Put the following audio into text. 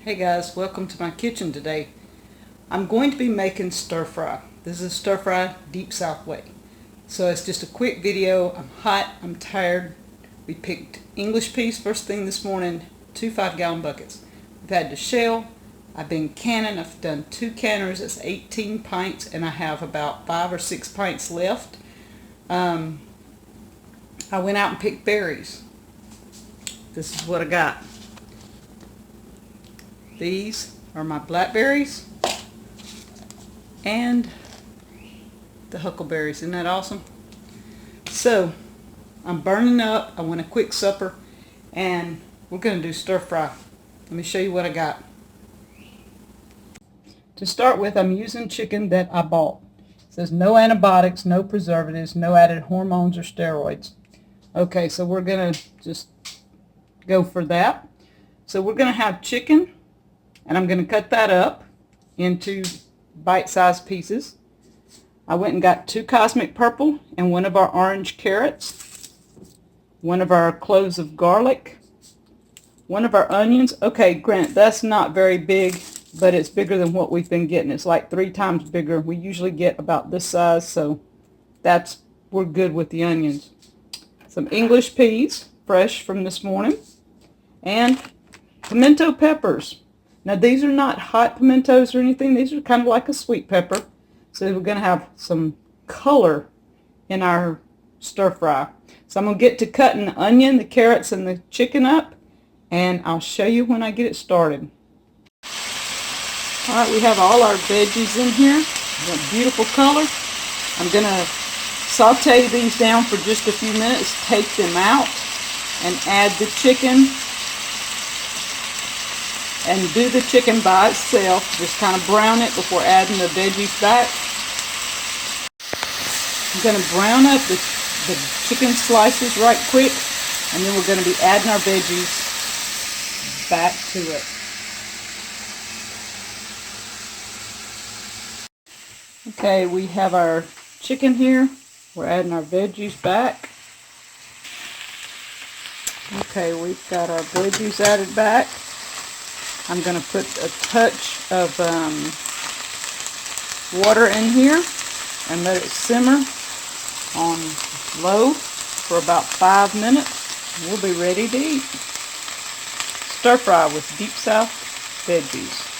Hey guys, welcome to my kitchen today. I'm going to be making stir fry. This is stir fry deep south way. So it's just a quick video. I'm hot, I'm tired. We picked English peas first thing this morning, 2 5-gallon buckets. We've had to shell. I've been canning. I've done 2 canners. That's 18 pints and I have about 5 or 6 pints left. I went out and picked berries. This is what I got. These are my blackberries and the huckleberries. Isn't that awesome? So I'm burning up. I want a quick supper and we're going to do stir fry. Let me show you what I got. To start with, I'm using chicken that I bought. It says no antibiotics, no preservatives, no added hormones or steroids. Okay, so we're going to just go for that. So we're going to have chicken. And I'm going to cut that up into bite-sized pieces. I went and got 2 cosmic purple and 1 of our orange carrots, 1 of our cloves of garlic, 1 of our onions. Okay, Grant, that's not very big, but it's bigger than what we've been getting. It's like 3 times bigger. We usually get about this size, so we're good with the onions. Some English peas, fresh from this morning, and pimento peppers. Now these are not hot pimentos or anything. These are kind of like a sweet pepper. So we're going to have some color in our stir fry. So I'm going to get to cutting the onion, the carrots, and the chicken up. And I'll show you when I get it started. Alright, we have all our veggies in here. A beautiful color. I'm going to saute these down for just a few minutes. Take them out and add the chicken. And do the chicken by itself. Just kind of brown it before adding the veggies back. I'm going to brown up the chicken slices right quick. And then we're going to be adding our veggies back to it. Okay, we have our chicken here. We're adding our veggies back. Okay, we've got our veggies added back. I'm going to put a touch of water in here and let it simmer on low for about 5 minutes. We'll be ready to eat. Stir fry with deep south veggies.